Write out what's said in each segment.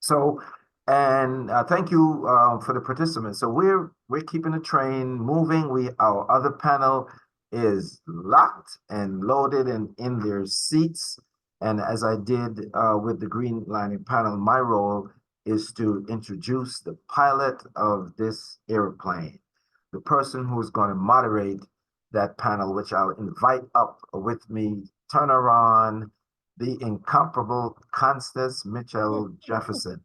So, and thank you for the participants. So we're keeping the train moving. Our other panel is locked and loaded and in their seats. And as I did with the Green Lining panel, my role is to introduce the pilot of this airplane, the person who's going to moderate that panel, which I'll invite up with me. Turn around the incomparable Constance Mitchell Jefferson.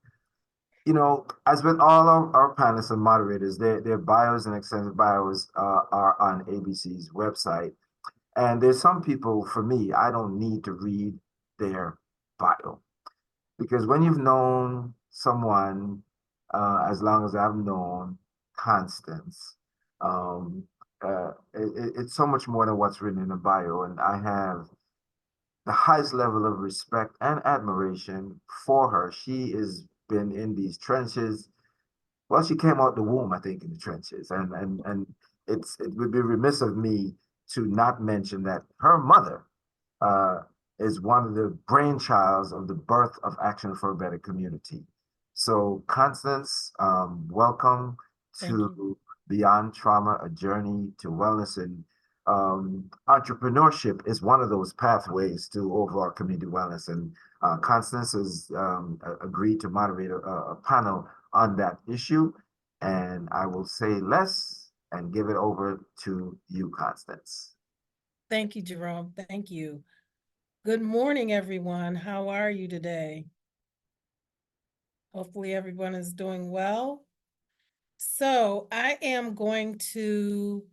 As with all of our panelists and moderators, their bios and extensive bios are on ABC's website. And there's some people, for me, I don't need to read their bio. Because when you've known someone as long as I've known Constance, it's so much more than what's written in the bio. And I have the highest level of respect and admiration for her. She has been in these trenches. Well, she came out the womb, I think, in the trenches, and it would be remiss of me to not mention that her mother uh, is one of the brainchilds of the birth of Action for a Better Community. So, Constance, welcome Thank you. to Beyond Trauma, a journey to wellness. And entrepreneurship is one of those pathways to overall community wellness. And Constance has agreed to moderate a panel on that issue. And I will say less and give it over to you, Constance. Thank you, Jerome. Thank you. Good morning, everyone. How are you today? Hopefully everyone is doing well. So I am going to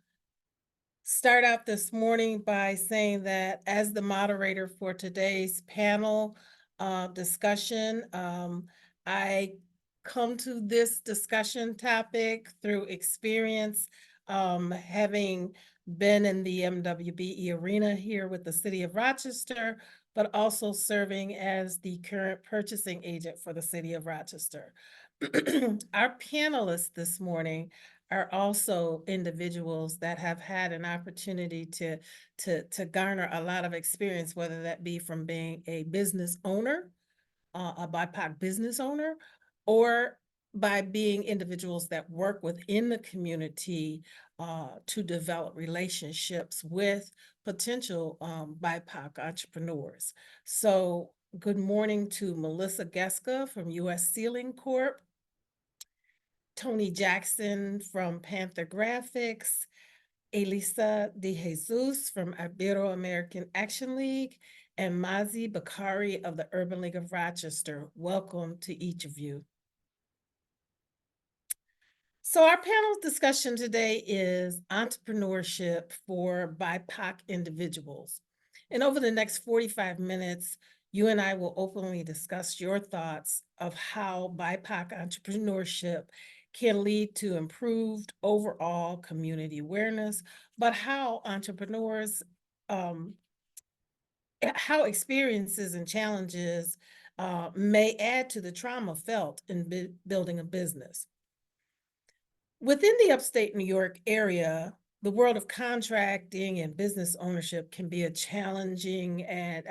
start out this morning by saying that as the moderator for today's panel discussion, I come to this discussion topic through experience, having been in the MWBE arena here with the City of Rochester, but also serving as the current purchasing agent for the City of Rochester. Our panelists this morning are also individuals that have had an opportunity to garner a lot of experience, whether that be from being a business owner, a BIPOC business owner, or by being individuals that work within the community to develop relationships with potential BIPOC entrepreneurs. So good morning to Melissa Geska from US Sealing Corp., Tony Jackson from Panther Graphics, Elisa De Jesus from Ibero-American Action League, and Mazi Bakari of the Urban League of Rochester. Welcome to each of you. So our panel discussion today is entrepreneurship for BIPOC individuals. And over the next 45 minutes, you and I will openly discuss your thoughts of how BIPOC entrepreneurship can lead to improved overall community awareness, but how entrepreneurs, how experiences and challenges may add to the trauma felt in building a business. Within the upstate New York area, the world of contracting and business ownership can be a challenging and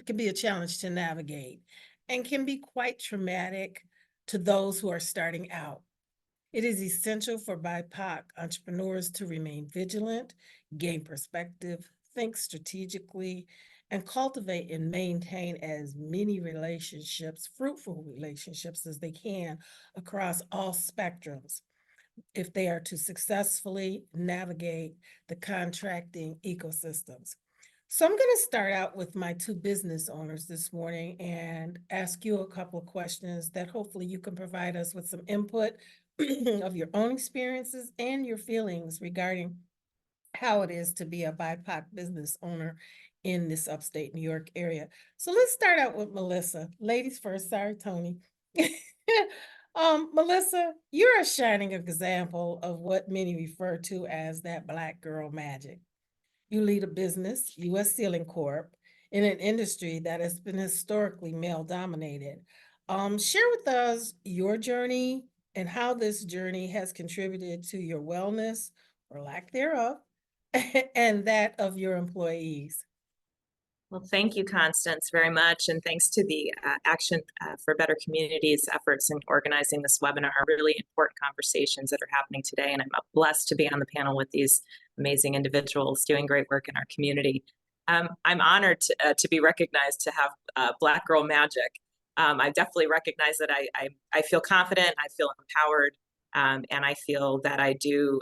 can be a challenge to navigate and can be quite traumatic to those who are starting out. It is essential for BIPOC entrepreneurs to remain vigilant, gain perspective, think strategically, and cultivate and maintain as many relationships, fruitful relationships, as they can across all spectrums if they are to successfully navigate the contracting ecosystems. So I'm going to start out with my two business owners this morning and ask you a couple of questions that hopefully you can provide us with some input of your own experiences and your feelings regarding how it is to be a BIPOC business owner in this upstate New York area. So let's start out with Melissa. Ladies first, sorry, Tony. Melissa, you're a shining example of what many refer to as that Black girl magic. You lead a business, US Sealing Corp., in an industry that has been historically male dominated. Share with us your journey and how this journey has contributed to your wellness or lack thereof and that of your employees. Well, thank you, Constance, very much. And thanks to the Action for Better Communities efforts in organizing this webinar, really important conversations that are happening today. And I'm blessed to be on the panel with these amazing individuals doing great work in our community. I'm honored to be recognized to have Black Girl Magic. I definitely recognize that I feel confident, I feel empowered, and I feel that I do,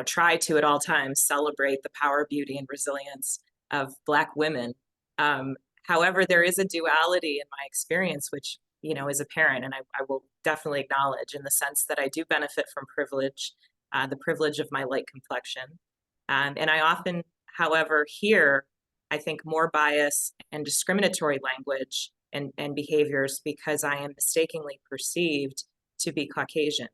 try to at all times celebrate the power, beauty, and resilience of Black women. However, there is a duality in my experience, which, is apparent, and I will definitely acknowledge in the sense that I do benefit from privilege, the privilege of my light complexion. And I often, however, hear, I think, more bias and discriminatory language and behaviors because I am mistakenly perceived to be Caucasian.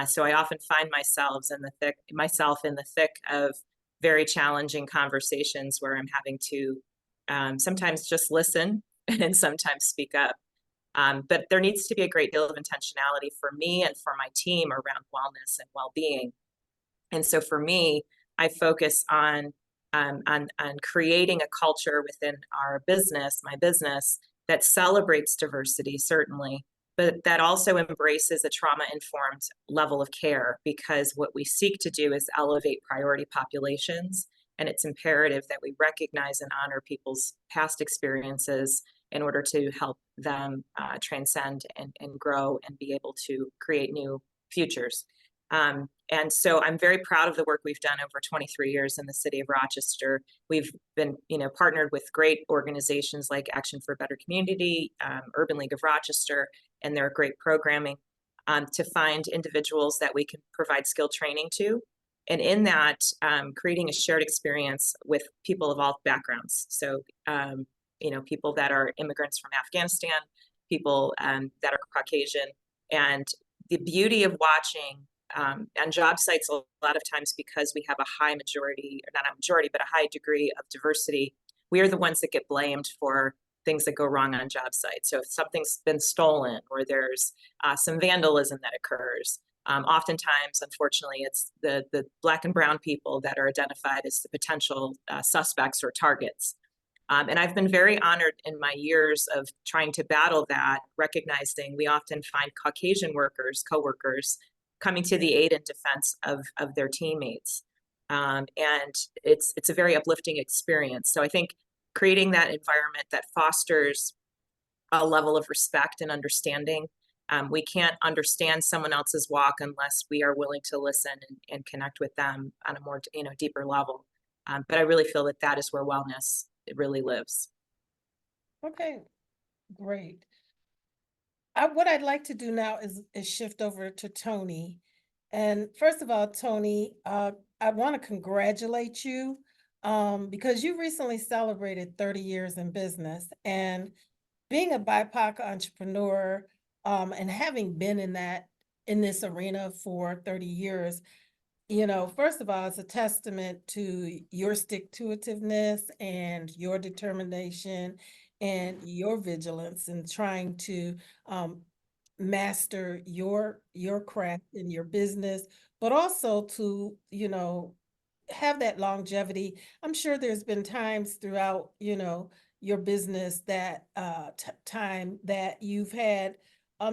So I often find myself in the thick of very challenging conversations where I'm having to sometimes just listen and sometimes speak up. But there needs to be a great deal of intentionality for me and for my team around wellness and well-being. And so for me, I focus on creating a culture within our business, my business, that celebrates diversity, certainly, but that also embraces a trauma-informed level of care, because what we seek to do is elevate priority populations, and it's imperative that we recognize and honor people's past experiences in order to help them transcend and grow and be able to create new futures. And so I'm very proud of the work we've done over 23 years in the city of Rochester. We've been, partnered with great organizations like Action for a Better Community, Urban League of Rochester, and their great programming to find individuals that we can provide skill training to. And in that, creating a shared experience with people of all backgrounds. So, people that are immigrants from Afghanistan, people that are Caucasian. And the beauty of watching on job sites, a lot of times, because we have a high majority, or not a majority, but a high degree of diversity, we are the ones that get blamed for things that go wrong on job sites. So if something's been stolen or there's some vandalism that occurs, oftentimes, unfortunately, it's the Black and brown people that are identified as the potential suspects or targets. And I've been very honored in my years of trying to battle that, recognizing we often find Caucasian workers, coworkers, coming to the aid and defense of their teammates. And it's a very uplifting experience. So I think creating that environment that fosters a level of respect and understanding. We can't understand someone else's walk unless we are willing to listen and connect with them on a more, deeper level. But I really feel that is where wellness really lives. Okay, great. What I'd like to do now is shift over to Tony. And first of all, Tony, I want to congratulate you because you recently celebrated 30 years in business. And being a BIPOC entrepreneur and having been in this arena for 30 years, first of all, it's a testament to your stick-to-itiveness and your determination and your vigilance in trying to master your craft in your business, but also to, have that longevity. I'm sure there's been times throughout, your business that time that you've had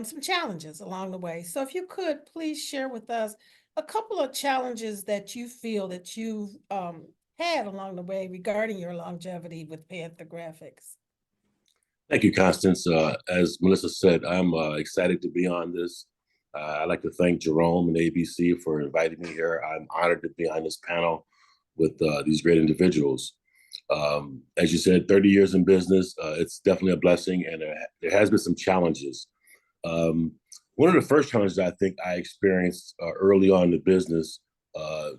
some challenges along the way. So if you could please share with us a couple of challenges that you feel that you've had along the way regarding your longevity with Panther Graphics. Thank you, Constance. As Melissa said, I'm excited to be on this. I'd like to thank Jerome and ABC for inviting me here. I'm honored to be on this panel with these great individuals. As you said, 30 years in business, it's definitely a blessing, and there has been some challenges. One of the first challenges I think I experienced early on in the business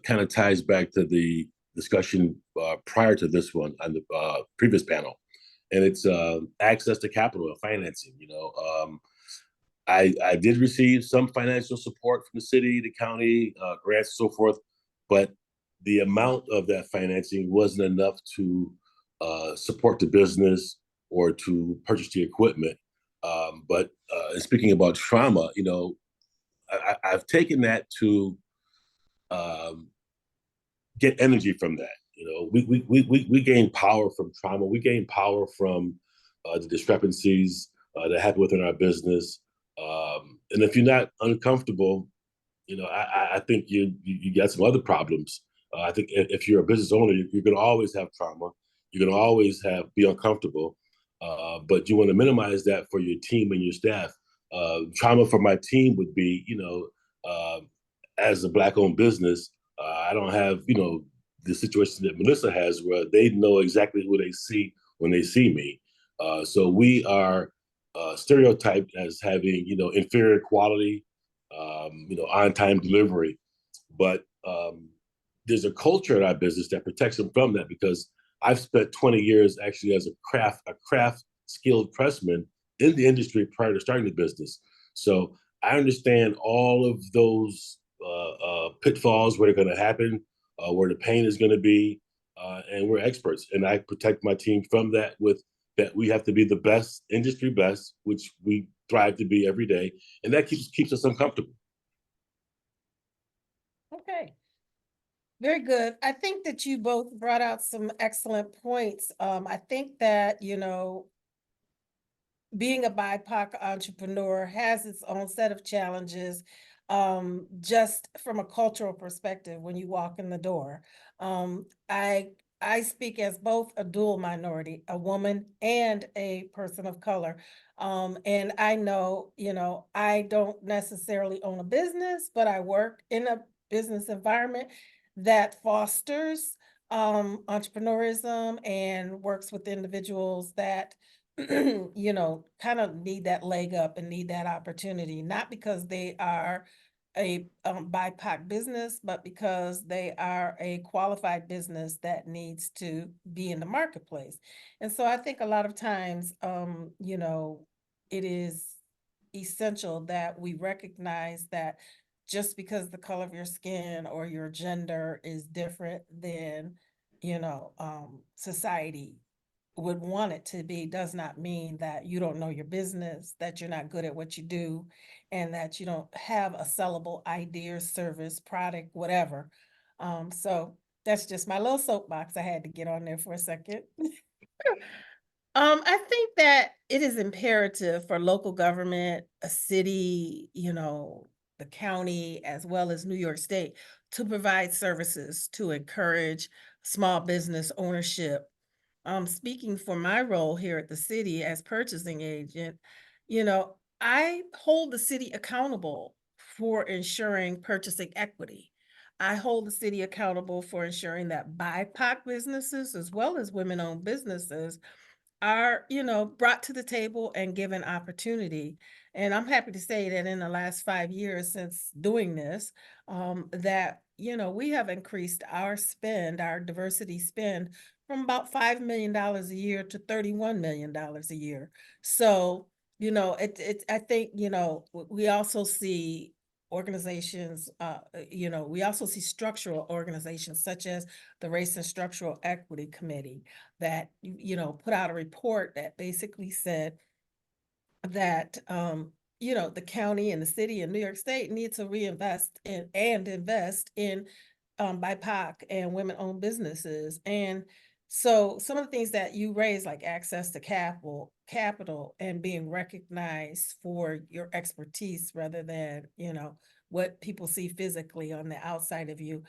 kind of ties back to the discussion prior to this one on the previous panel. And it's access to capital and financing. I did receive some financial support from the city, the county, grants, and so forth, but the amount of that financing wasn't enough to support the business or to purchase the equipment. But speaking about trauma, I've taken that to get energy from that. We gain power from trauma. We gain power from the discrepancies that happen within our business. And if you're not uncomfortable, I think you got some other problems. I think if you're a business owner, you're going to always have trauma. You're going to always be uncomfortable. But you want to minimize that for your team and your staff. Trauma for my team would be, as a Black-owned business, I don't have, the situation that Melissa has where they know exactly who they see when they see me. So we are stereotyped as having, inferior quality, on-time delivery. But there's a culture in our business that protects them from that, because I've spent 20 years actually as a craft skilled pressman in the industry prior to starting the business. So I understand all of those pitfalls, where they're going to happen, where the pain is going to be, and we're experts. And I protect my team from that with that we have to be the best, industry best, which we thrive to be every day. And that keeps us uncomfortable. Okay. Very good. I think that you both brought out some excellent points. I think that, being a BIPOC entrepreneur has its own set of challenges, just from a cultural perspective when you walk in the door. I speak as both a dual minority, a woman and a person of color. And I know, I don't necessarily own a business, but I work in a business environment that fosters entrepreneurism and works with individuals that kind of need that leg up and need that opportunity, not because they are a BIPOC business, but because they are a qualified business that needs to be in the marketplace. And so I think a lot of times, it is essential that we recognize that just because the color of your skin or your gender is different than, society would want it to be, does not mean that you don't know your business, that you're not good at what you do, and that you don't have a sellable idea, service, product, whatever. So that's just my little soapbox. I had to get on there for a second. I think that it is imperative for local government, a city, the county, as well as New York State, to provide services to encourage small business ownership. Speaking for my role here at the city as purchasing agent, I hold the city accountable for ensuring purchasing equity. I hold the city accountable for ensuring that BIPOC businesses, as well as women-owned businesses, are, brought to the table and given opportunity. And I'm happy to say that in the last 5 years since doing this, that, we have increased our spend, our diversity spend, from about $5 million a year to $31 million a year. So, I think, we also see organizations, we also see structural organizations such as the Race and Structural Equity Committee that, put out a report that basically said that, the county and the city and New York State need to reinvest in and invest in BIPOC and women-owned businesses. And so some of the things that you raised, like access to capital and being recognized for your expertise rather than, what people see physically on the outside of you,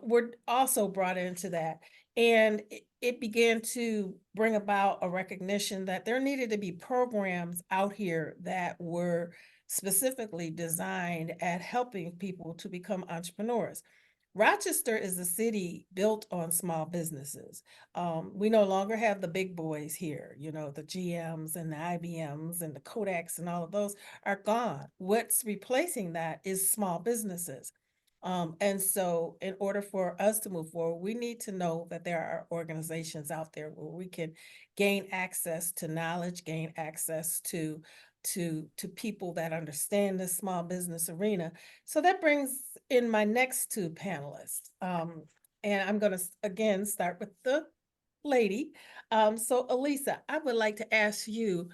were also brought into that. And it began to bring about a recognition that there needed to be programs out here that were specifically designed at helping people to become entrepreneurs. Rochester is a city built on small businesses. We no longer have the big boys here, the GMs and the IBMs and the Kodaks and all of those are gone. What's replacing that is small businesses. And so in order for us to move forward, we need to know that there are organizations out there where we can gain access to knowledge, gain access to people that understand the small business arena. So that brings in my next two panelists. And I'm going to again start with the lady. So Elisa, I would like to ask you,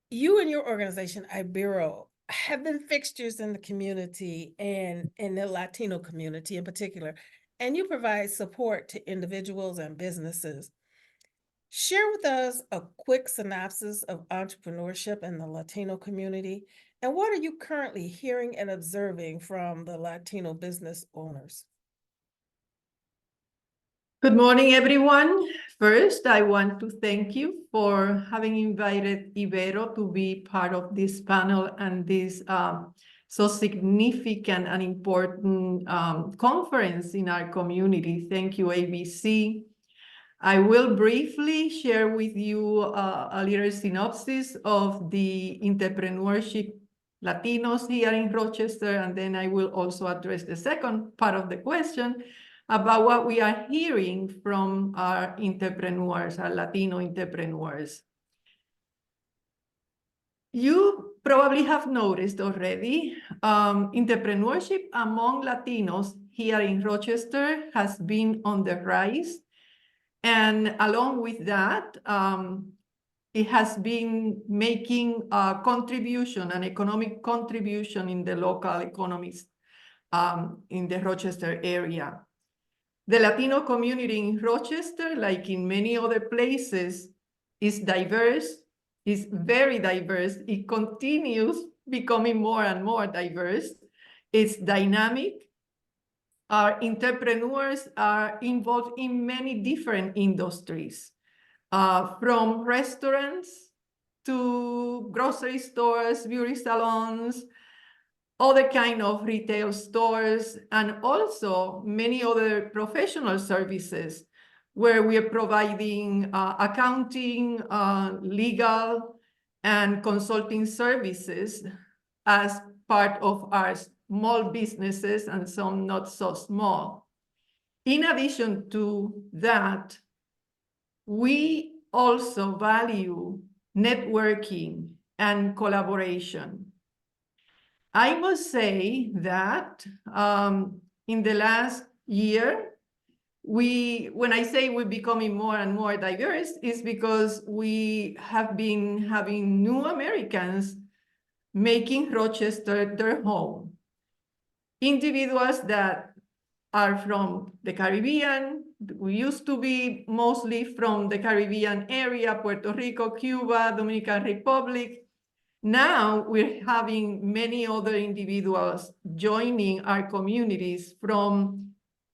you and your organization, Ibero, have been fixtures in the community and in the Latino community in particular. and you provide support to individuals and businesses. Share with us a quick synopsis of entrepreneurship in the Latino community, and what are you currently hearing and observing from the Latino business owners? Good morning, everyone. First, I want to thank you for having invited Ibero to be part of this panel and this so significant and important conference in our community. Thank you, ABC. I will briefly share with you a little synopsis of the entrepreneurship Latinos here in Rochester, and then I will also address the second part of the question about what we are hearing from our entrepreneurs, our Latino entrepreneurs. You probably have noticed already, entrepreneurship among Latinos here in Rochester has been on the rise. And along with that, it has been making a contribution, an economic contribution in the local economies in the Rochester area. The Latino community in Rochester, like in many other places, is diverse, is very diverse. It continues becoming more and more diverse. It's dynamic. Our entrepreneurs are involved in many different industries, from restaurants to grocery stores, beauty salons, other kind of retail stores, and also many other professional services where we are providing accounting, legal, and consulting services as part of our small businesses and some not so small. In addition to that, we also value networking and collaboration. I must say that in the last year, when I say we're becoming more and more diverse, is because we have been having new Americans making Rochester their home. Individuals that are from the Caribbean. We used to be mostly from the Caribbean area, Puerto Rico, Cuba, Dominican Republic. Now we're having many other individuals joining our communities from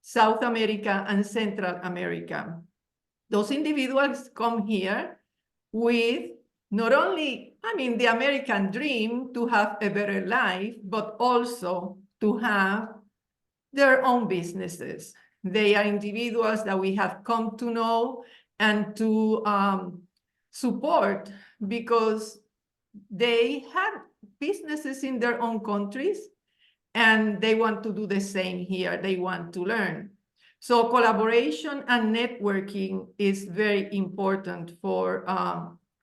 South America and Central America. Those individuals come here with not only, the American dream to have a better life, but also to have their own businesses. They are individuals that we have come to know and to support because they have businesses in their own countries and they want to do the same here. They want to learn. So collaboration and networking is very important for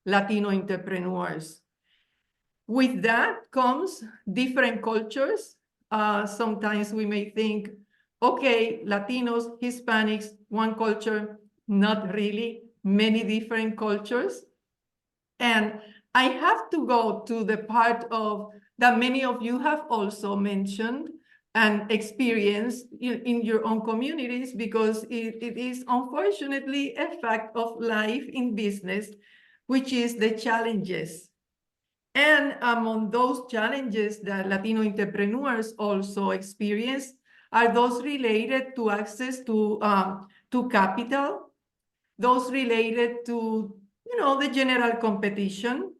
Latino entrepreneurs. With that comes different cultures. Sometimes we may think, okay, Latinos, Hispanics, one culture, not really, many different cultures. And I have to go to the part of that many of you have also mentioned and experienced in your own communities, because it is unfortunately a fact of life in business, which is the challenges. And among those challenges that Latino entrepreneurs also experience are those related to access to capital, those related to, the general competition,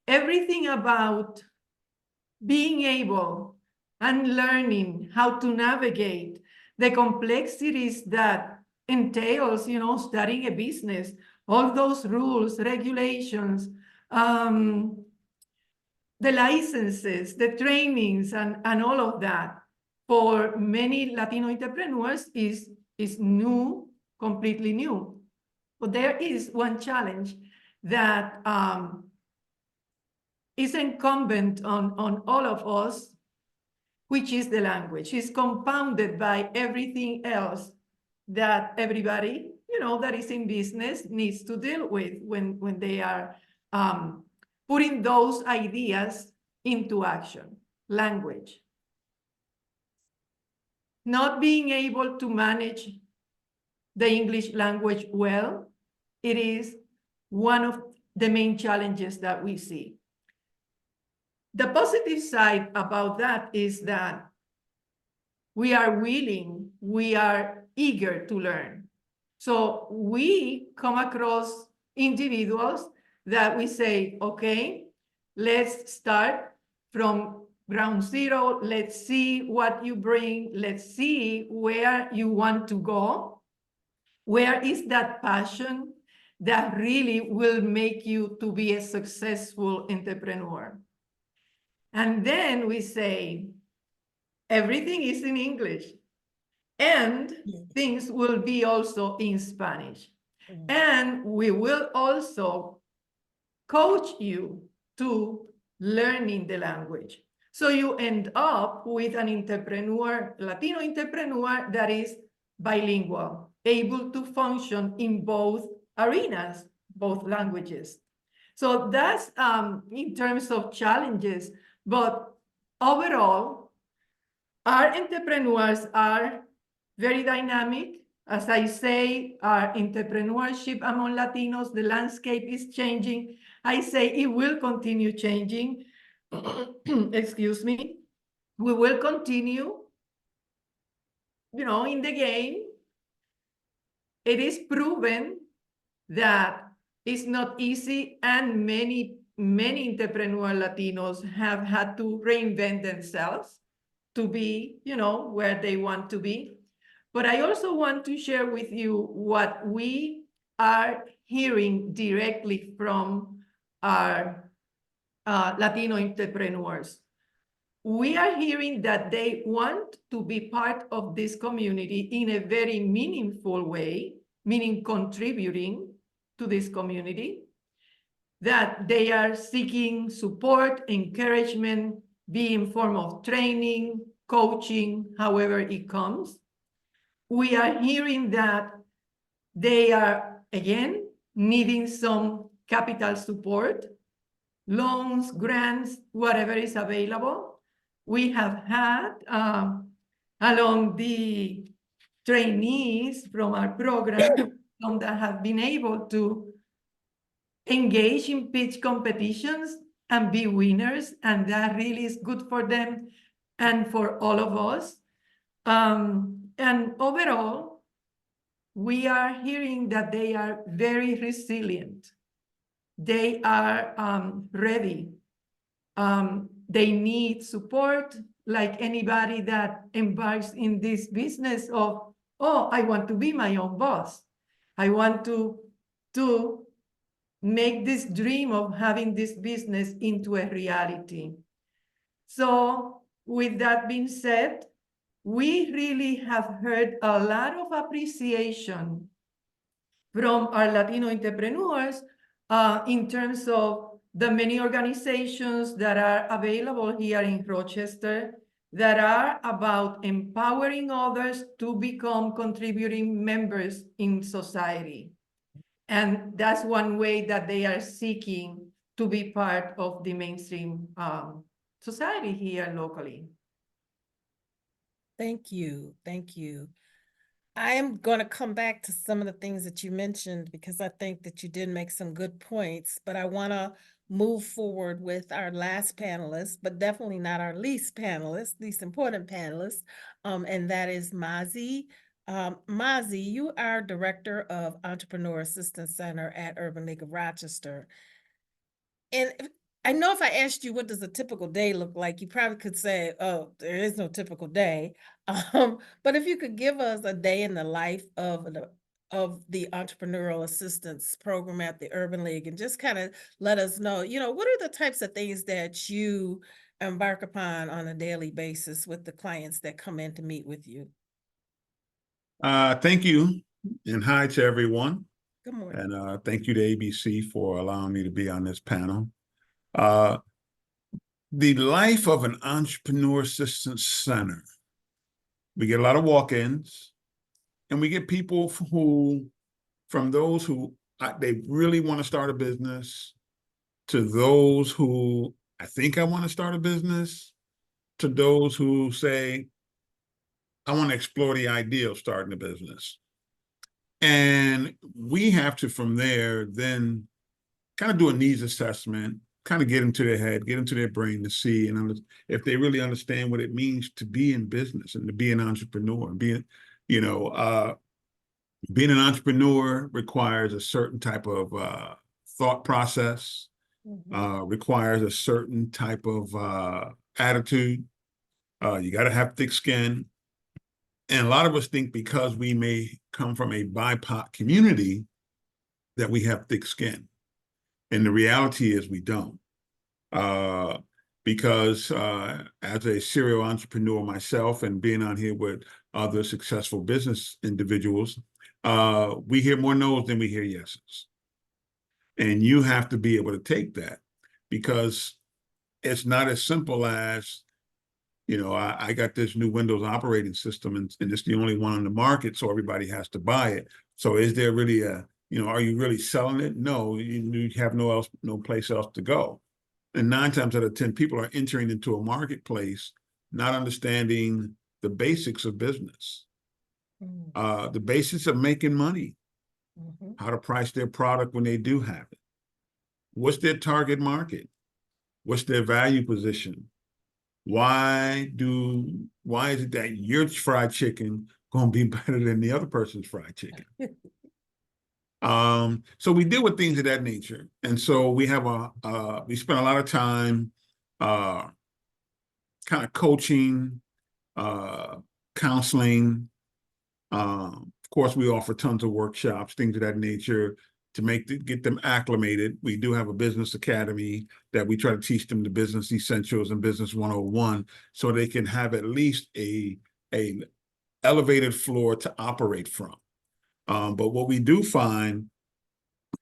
everything about being able and learning how to navigate the complexities that entails, starting a business, all those rules, regulations, the licenses, the trainings, and all of that for many Latino entrepreneurs is new, completely new. But there is one challenge that is incumbent on all of us, which is the language. It's compounded by everything else that everybody, that is in business needs to deal with when they are putting those ideas into action. Language. not being able to manage the English language well, it is one of the main challenges that we see. The positive side about that is that we are willing, we are eager to learn. So we come across individuals that we say, okay, let's start from ground zero. Let's see what you bring. Let's see where you want to go. Where is that passion that really will make you to be a successful entrepreneur? And then we say, everything is in English and things will be also in Spanish. And we will also coach you to learning the language. So you end up with an entrepreneur, Latino entrepreneur that is bilingual, able to function in both arenas, both languages. So that's in terms of challenges, but overall, our entrepreneurs are very dynamic. As I say, our entrepreneurship among Latinos, the landscape is changing. I say it will continue changing. Excuse me. We will continue, in the game. It is proven that it's not easy, and many entrepreneur Latinos have had to reinvent themselves to be, where they want to be. But I also want to share with you what we are hearing directly from our Latino entrepreneurs. We are hearing that they want to be part of this community in a very meaningful way, meaning contributing to this community, that they are seeking support, encouragement, be in form of training, coaching, however it comes. We are hearing that they are, again, needing some capital support, loans, grants, whatever is available. We have had, along the trainees from our program, some that have been able to engage in pitch competitions and be winners, and that really is good for them and for all of us. And overall, we are hearing that they are very resilient. They are ready. They need support, like anybody that embarks in this business of, oh, I want to be my own boss. I want to make this dream of having this business into a reality. So with that being said, we really have heard a lot of appreciation from our Latino entrepreneurs in terms of the many organizations that are available here in Rochester that are about empowering others to become contributing members in society. And that's one way that they are seeking to be part of the mainstream society here locally. Thank you. Thank you. I am going to come back to some of the things that you mentioned because I think that you did make some good points, but I want to move forward with our last panelist, but definitely not our least important panelist, and that is Mazi. Mazi, you are Director of Entrepreneur Assistance Center at Urban League of Rochester. And I know if I asked you what does a typical day look like, you probably could say, oh, there is no typical day. But if you could give us a day in the life of the Entrepreneurial Assistance Program at the Urban League and just kind of let us know, what are the types of things that you embark upon on a daily basis with the clients that come in to meet with you? Thank you, and hi to everyone. Good morning. And thank you to ABC for allowing me to be on this panel. The life of an Entrepreneur Assistance Center. We get a lot of walk-ins, and we get people from those who they really want to start a business, to those who I think I want to start a business, to those who say, I want to explore the idea of starting a business. And we have to, from there, then kind of do a needs assessment, kind of get into their head, get into their brain to see if they really understand what it means to be in business and to be an entrepreneur. Being an entrepreneur requires a certain type of thought process, requires a certain type of attitude. You got to have thick skin. And a lot of us think because we may come from a BIPOC community that we have thick skin. And the reality is we don't. Because as a serial entrepreneur myself and being on here with other successful business individuals, we hear more no's than we hear yeses. And you have to be able to take that, because it's not as simple as, I got this new Windows operating system and it's the only one on the market, so everybody has to buy it. So is there really are you really selling it? No, you have no place else to go. And 9 times out of 10, people are entering into a marketplace not understanding the basics of business, the basics of making money, how to price their product when they do have it. What's their target market? What's their value position? Why is it that your fried chicken gonna be better than the other person's fried chicken? So we deal with things of that nature. And so we have we spend a lot of time kind of coaching, counseling. Of course, we offer tons of workshops, things of that nature to get them acclimated. We do have a business academy that we try to teach them the business essentials and business 101, so they can have at least a elevated floor to operate from. But what we do find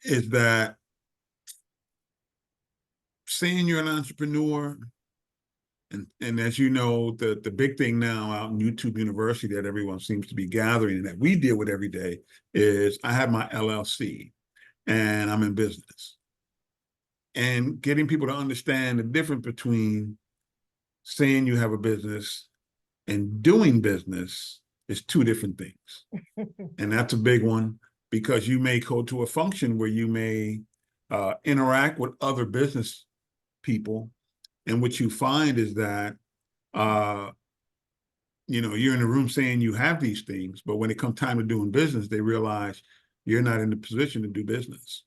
is that saying you're an entrepreneur, and as you know, the big thing now out in YouTube University that everyone seems to be gathering and that we deal with every day is I have my LLC and I'm in business. And getting people to understand the difference between saying you have a business and doing business is 2 different things. And that's a big one, because you may go to a function where you may interact with other business people. And what you find is that, you're in a room saying you have these things, but when it comes time to doing business, they realize you're not in the position to do business.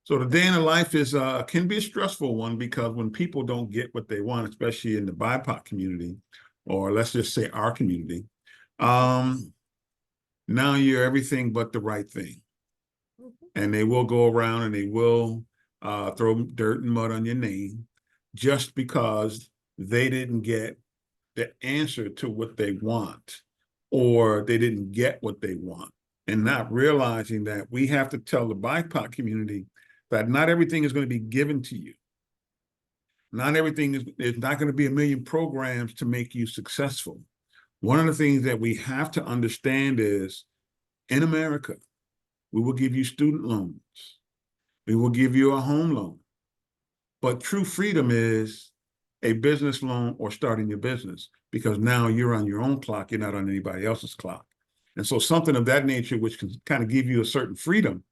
So the day in the life can be a stressful one, because when people don't get what they want, especially in the BIPOC community, or let's just say our community, now you're everything but the right thing. And they will go around and they will throw dirt and mud on your name just because they didn't get the answer to what they want, or they didn't get what they want, and not realizing that we have to tell the BIPOC community that not everything is going to be given to you. Not everything is not going to be a million programs to make you successful. One of the things that we have to understand is, in America, we will give you student loans. We will give you a home loan. But true freedom is a business loan or starting your business, because now you're on your own clock, you're not on anybody else's clock. And so something of that nature, which can kind of give you a certain freedom,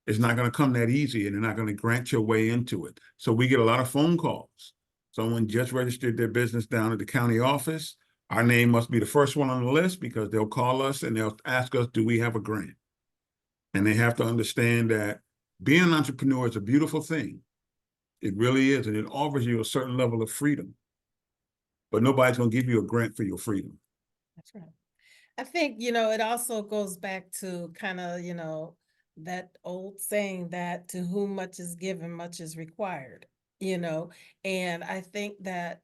is not going to come that easy, and they're not going to grant your way into it. So we get a lot of phone calls. Someone just registered their business down at the county office. Our name must be the first one on the list, because they'll call us and they'll ask us, do we have a grant? And they have to understand that being an entrepreneur is a beautiful thing. It really is. And it offers you a certain level of freedom. But nobody's going to give you a grant for your freedom. That's right. I think, it also goes back to kind of, that old saying that to whom much is given, much is required, and I think that,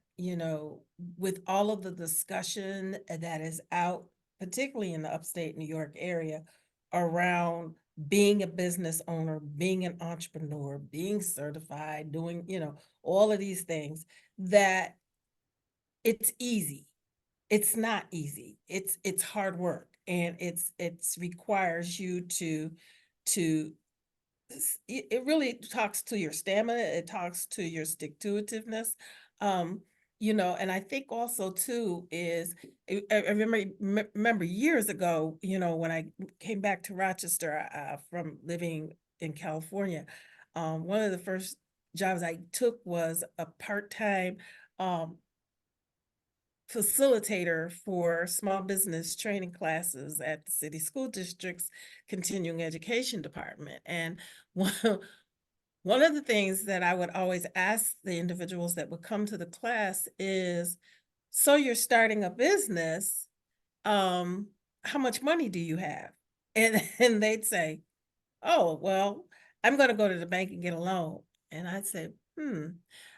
with all of the discussion that is out, particularly in the upstate New York area, around being a business owner, being an entrepreneur, being certified, doing, all of these things, that it's easy. It's not easy. It's hard work, and it's requires you to it really talks to your stamina. It talks to your stick-to-itiveness. you know, and I think also too is, I remember years ago, you know, when I came back to Rochester from living in California, one of the first jobs I took was a part-time facilitator for small business training classes at the city school district's continuing education department. And one of the things that I would always ask the individuals that would come to the class is, so you're starting a business, how much money do you have? And they'd say, oh, well, I'm going to go to the bank and get a loan. And I'd say,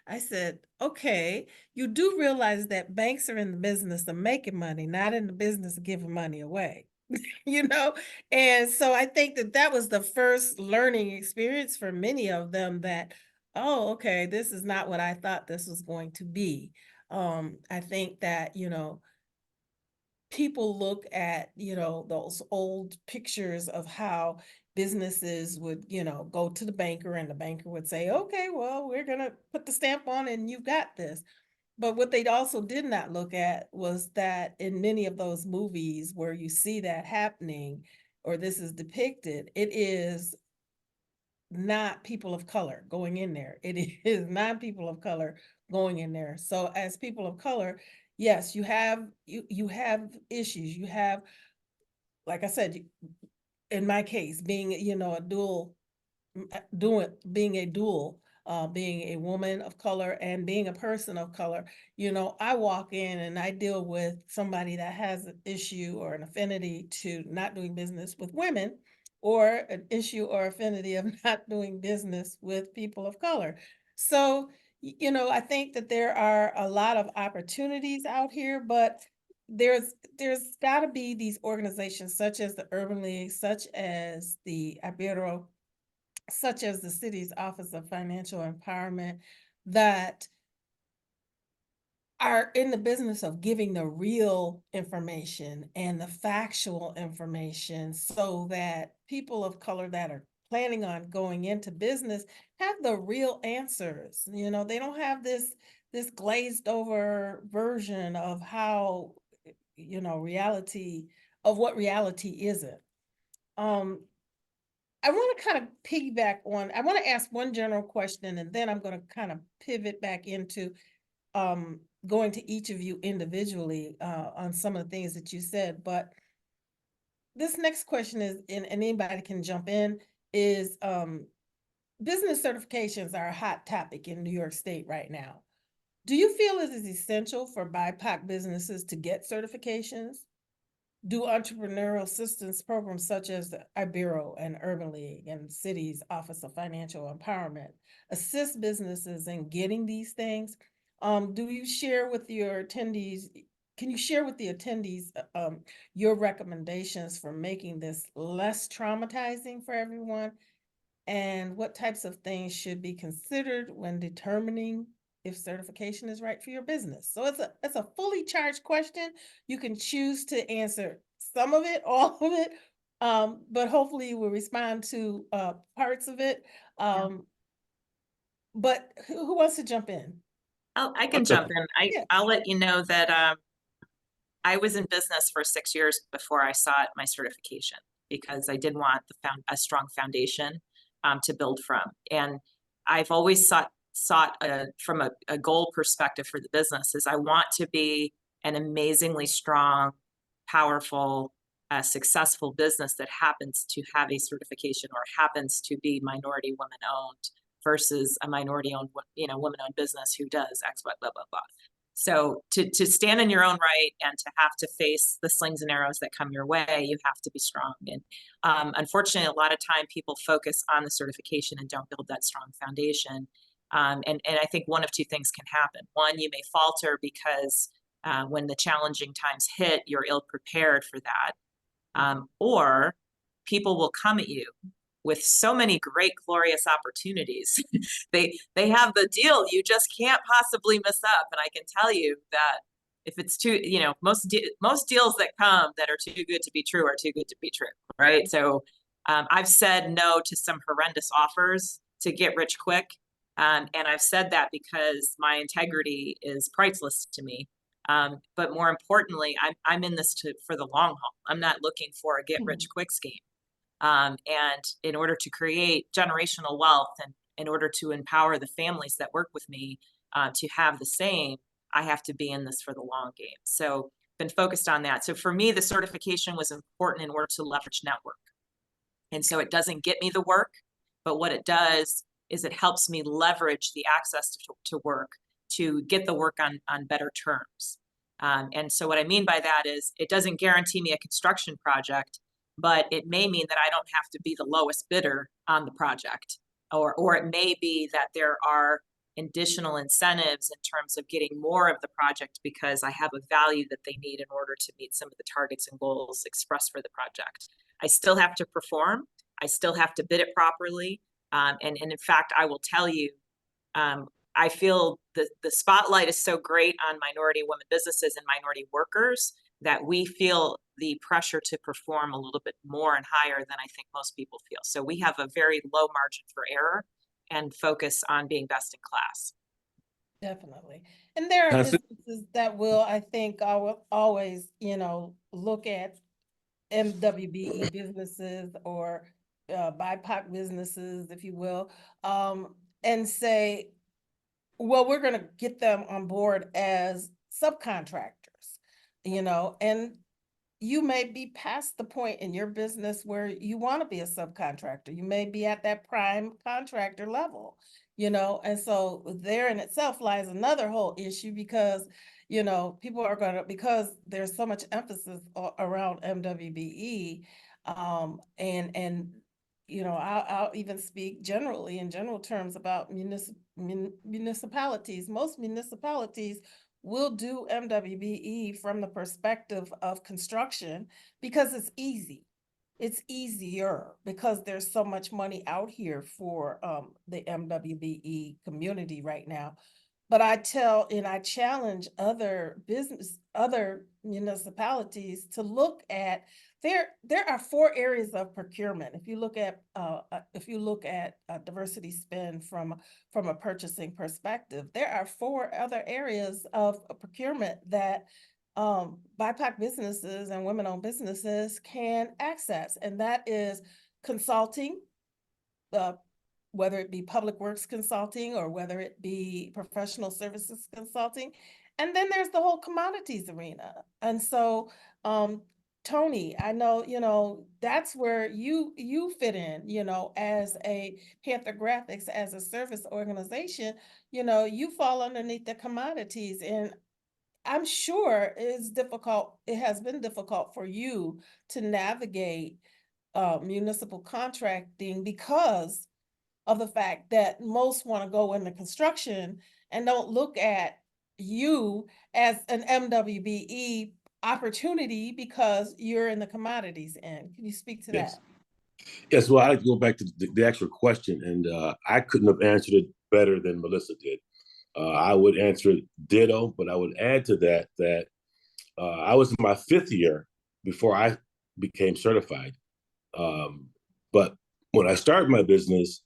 I said, okay, you do realize that banks are in the business of making money, not in the business of giving money away, you know? And so I think that that was the first learning experience for many of them that, oh, okay, this is not what I thought this was going to be. I think that, you know, people look at, you know, those old pictures of how businesses would, you know, go to the banker and the banker would say, okay, well, we're going to put the stamp on and you've got this. But what they also did not look at was that in many of those movies where you see that happening or this is depicted, it is not people of color going in there. It is not people of color going in there. So as people of color, yes, you have issues. You have, like I said, in my case, being, you know, a dual, being a woman of color and being a person of color, you know, I walk in and I deal with somebody that has an issue or an affinity to not doing business with women, or an issue or affinity of not doing business with people of color. So, you know, I think that there are a lot of opportunities out here, but there's got to be these organizations such as the Urban League, such as the Ibero, such as the city's Office of Financial Empowerment, that are in the business of giving the real information and the factual information so that people of color that are planning on going into business have the real answers. You know, they don't have this glazed over version of how, you know, reality of what reality isn't. I want to kind of piggyback on, I want to ask one general question, and then I'm going to kind of pivot back into going to each of you individually on some of the things that you said. But this next question is, and anybody can jump in, is business certifications are a hot topic in New York State right now. Do you feel it is essential for BIPOC businesses to get certifications? Do entrepreneurial assistance programs such as the Ibero and Urban League and City's Office of Financial Empowerment assist businesses in getting these things? Do you share with your attendees, can you share with the attendees your recommendations for making this less traumatizing for everyone? And what types of things should be considered when determining if certification is right for your business? So it's a fully charged question. You can choose to answer some of it, all of it, but hopefully you will respond to parts of it. But who wants to jump in? I can jump in. Yeah. I'll let you know that I was in business for 6 years before I sought my certification, because I did want a strong foundation to build from. And I've always sought from a goal perspective for the business, is I want to be an amazingly strong, powerful, successful business that happens to have a certification or happens to be minority women owned versus a minority owned, woman owned business who does X, Y, blah, blah, blah. So to stand in your own right and to have to face the slings and arrows that come your way, you have to be strong. And unfortunately, a lot of time people focus on the certification and don't build that strong foundation. And I think one of two things can happen. One, you may falter because when the challenging times hit, you're ill prepared for that. Or people will come at you with so many great, glorious opportunities. They have the deal you just can't possibly miss up. And I can tell you that if it's too, most deals that come that are too good to be true are too good to be true, right? So I've said no to some horrendous offers to get rich quick. And I've said that because my integrity is priceless to me. But more importantly, I'm in this for the long haul. I'm not looking for a get rich quick scheme. And in order to create generational wealth and in order to empower the families that work with me to have the same, I have to be in this for the long game. So been focused on that. So for me, the certification was important in order to leverage network. And so it doesn't get me the work, but what it does is it helps me leverage the access to work to get the work on better terms. And so what I mean by that is it doesn't guarantee me a construction project, but it may mean that I don't have to be the lowest bidder on the project, or it may be that there are additional incentives in terms of getting more of the project because I have a value that they need in order to meet some of the targets and goals expressed for the project. I still have to perform. I still have to bid it properly. And in fact, I will tell you, I feel the spotlight is so great on minority women businesses and minority workers that we feel the pressure to perform a little bit more and higher than I think most people feel. So we have a very low margin for error and focus on being best in class. Definitely. And there are Constant- businesses that will, I think, I will always, look at MWBE businesses or BIPOC businesses, if you will, and say, well, we're going to get them on board as subcontractors, and you may be past the point in your business where you want to be a subcontractor. You may be at that prime contractor level, and so there in itself lies another whole issue because, people are going to, because there's so much emphasis around MWBE, and I'll even speak generally in general terms about municipalities. Most municipalities will do MWBE from the perspective of construction because it's easy. It's easier because there's so much money out here for the MWBE community right now. But I challenge other municipalities to look at, there are 4 areas of procurement. If you look at diversity spend from a purchasing perspective, there are 4 other areas of procurement that BIPOC businesses and women-owned businesses can access, and that is consulting, whether it be public works consulting or whether it be professional services consulting. And then there's the whole commodities arena. And so, Tony, I know, that's where you fit in, as a Panther Graphics, as a service organization, you fall underneath the commodities. And I'm sure it has been difficult for you to navigate municipal contracting because of the fact that most want to go into construction and don't look at you as an MWBE opportunity because you're in the commodities end. Can you speak to Yes. that? Yes, well, I'd like to go back to the actual question, and I couldn't have answered it better than Melissa did. I would answer it ditto, but I would add to that I was in my 5th year before I became certified. But when I started my business,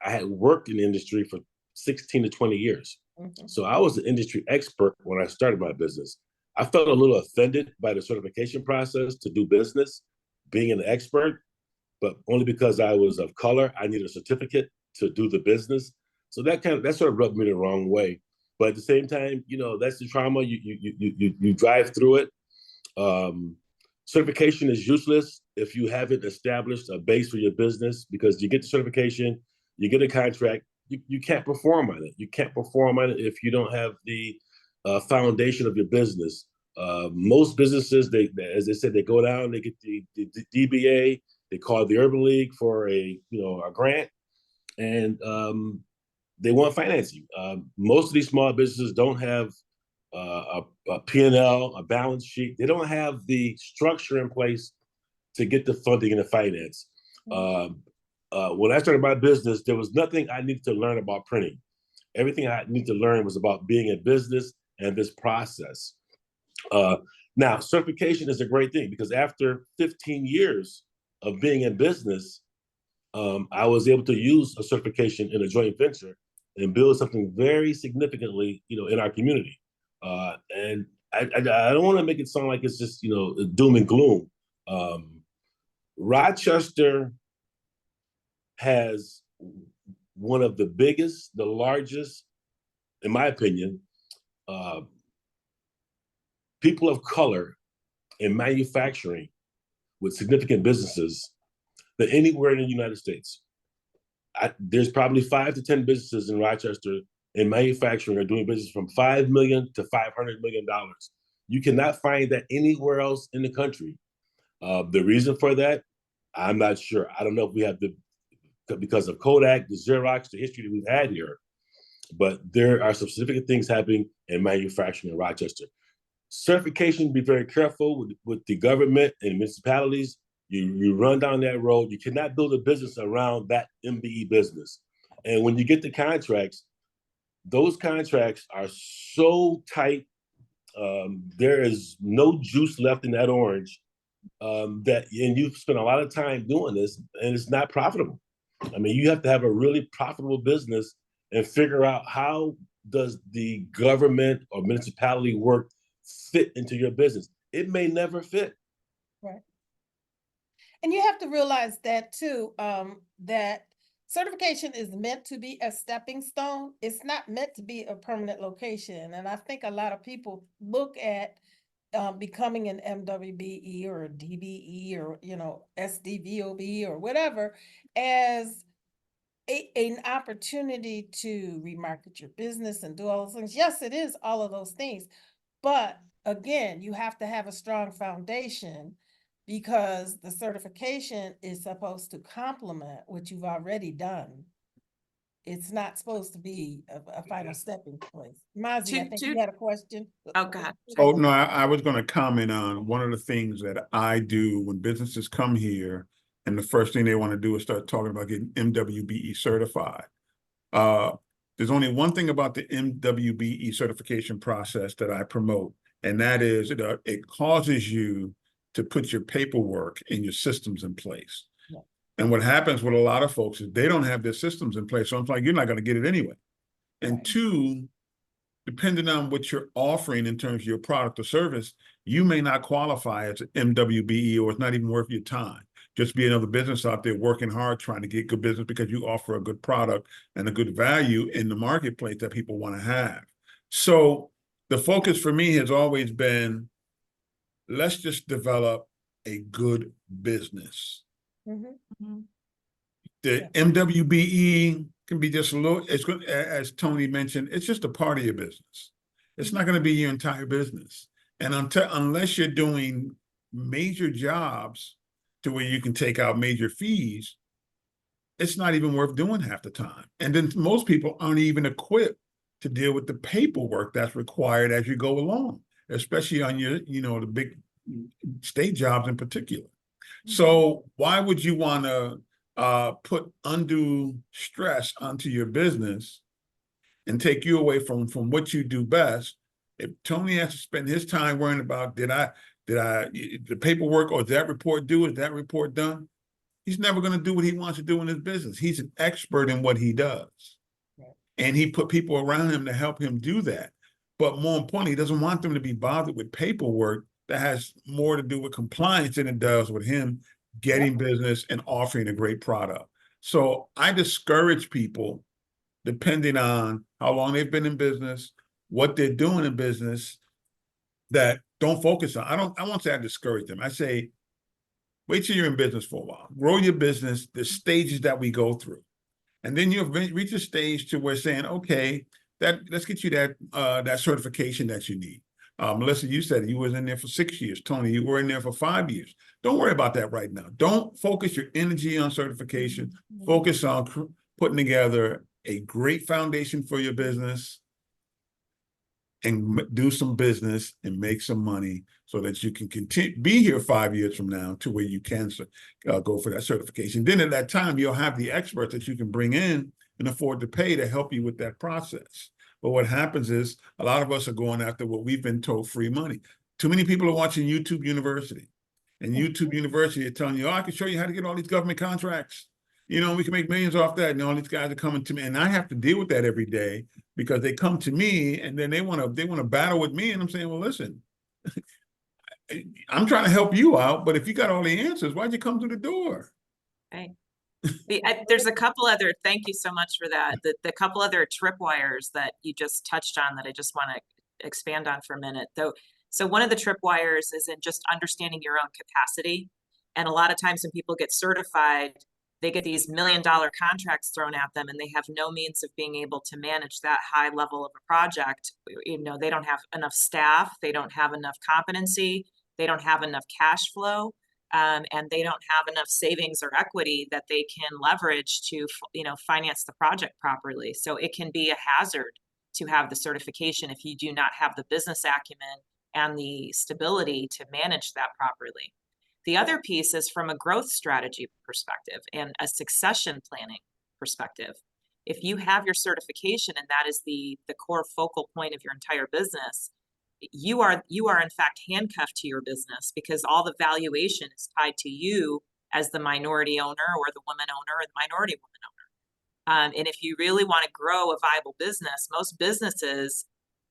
I had worked in the industry for 16 to 20 years. Mm-hmm. So I was an industry expert when I started my business. I felt a little offended by the certification process to do business, being an expert, but only because I was of color, I needed a certificate to do the business. So that sort of rubbed me the wrong way. But at the same time, that's the trauma. You drive through it. Certification is useless if you haven't established a base for your business, because you get the certification, you get a contract, you can't perform on it. You can't perform on it if you don't have the foundation of your business. Most businesses, as they said, they go down, they get the DBA, they call the Urban League for a grant, and they want financing. Most of these small businesses don't have a P&L, a balance sheet. They don't have the structure in place to get the funding and the finance. When I started my business, there was nothing I needed to learn about printing. Everything I needed to learn was about being in business and this process. Now, certification is a great thing because after 15 years of being in business, I was able to use a certification in a joint venture and build something very significantly, in our community. And I don't want to make it sound like it's just, doom and gloom. Rochester has one of the biggest, the largest, in my opinion, people of color in manufacturing with significant businesses than anywhere in the United States. There's probably 5 to 10 businesses in Rochester in manufacturing are doing business from $5 million to $500 million. You cannot find that anywhere else in the country. The reason for that, I'm not sure. I don't know if we have because of Kodak, the Xerox, the history that we've had here, but there are some significant things happening in manufacturing in Rochester. Certification, be very careful with the government and municipalities. You run down that road, you cannot build a business around that MBE business. And when you get the contracts, those contracts are so tight, there is no juice left in that orange, and you've spent a lot of time doing this, and it's not profitable. I mean, you have to have a really profitable business and figure out how does the government or municipality work fit into your business. It may never fit. Right. And you have to realize that too, that certification is meant to be a stepping stone. It's not meant to be a permanent location. And I think a lot of people look at becoming an MWBE or a DBE or, SDVOB or whatever as an opportunity to remarket your business and do all those things. Yes, it is all of those things. But again, you have to have a strong foundation because the certification is supposed to complement what you've already done. It's not supposed to be a final stepping place. Mazi, I think you had a question. Oh, God. Oh, no, I was going to comment on one of the things that I do when businesses come here, and the first thing they want to do is start talking about getting MWBE certified. There's only one thing about the MWBE certification process that I promote, and that is it causes you to put your paperwork and your systems in place. Yeah. And what happens with a lot of folks is they don't have their systems in place. So I'm like, you're not going to get it anyway. And right. Two, depending on what you're offering in terms of your product or service, you may not qualify as an MWBE, or it's not even worth your time. Just be another business out there working hard, trying to get good business because you offer a good product and a good value in the marketplace that people want to have. So the focus for me has always been, let's just develop a good business. Mm-hmm. The MWBE can be just a little, it's good, as Tony mentioned, it's just a part of your business. It's not going to be your entire business. And unless you're doing major jobs to where you can take out major fees, it's not even worth doing half the time. And then most people aren't even equipped to deal with the paperwork that's required as you go along, especially on your, the big state jobs in particular. Mm-hmm. So why would you want to put undue stress onto your business and take you away from what you do best? If Tony has to spend his time worrying about, did I the paperwork, or is that report due? Is that report done? He's never going to do what he wants to do in his business. He's an expert in what he does. Right. And he put people around him to help him do that. But more importantly, he doesn't want them to be bothered with paperwork that has more to do with compliance than it does with him getting business and offering a great product. So I discourage people, depending on how long they've been in business, what they're doing in business, that don't focus on. I won't say I discourage them. I say, wait till you're in business for a while. Grow your business, the stages that we go through. And then you'll reach a stage to where saying, okay, let's get you that certification that you need. Melissa, you said you was in there for 6 years. Tony, you were in there for 5 years. Don't worry about that right now. Don't focus your energy on certification. Focus on putting together a great foundation for your business and do some business and make some money so that you can be here 5 years from now to where you can go for that certification. Then at that time, you'll have the experts that you can bring in and afford to pay to help you with that process. But what happens is a lot of us are going after what we've been told, free money. Too many people are watching YouTube University. And YouTube University is telling you, oh, I can show you how to get all these government contracts. You know, we can make millions off that. And all these guys are coming to me, and I have to deal with that every day because they come to me and then they want to battle with me. And I'm saying, well, listen, I'm trying to help you out, but if you got all the answers, why'd you come through the door? Right. There's a couple other, thank you so much for that. The couple other tripwires that you just touched on that I just want to expand on for a minute. Though, so one of the tripwires is in just understanding your own capacity. And a lot of times when people get certified, they get these $1 million contracts thrown at them and they have no means of being able to manage that high level of a project. You know, they don't have enough staff, they don't have enough competency, they don't have enough cash flow. And they don't have enough savings or equity that they can leverage to, you know, finance the project properly. So it can be a hazard to have the certification if you do not have the business acumen and the stability to manage that properly. The other piece is from a growth strategy perspective and a succession planning perspective. If you have your certification and that is the core focal point of your entire business, you are in fact handcuffed to your business because all the valuation is tied to you as the minority owner or the woman owner or the minority woman owner. And if you really want to grow a viable business, most businesses,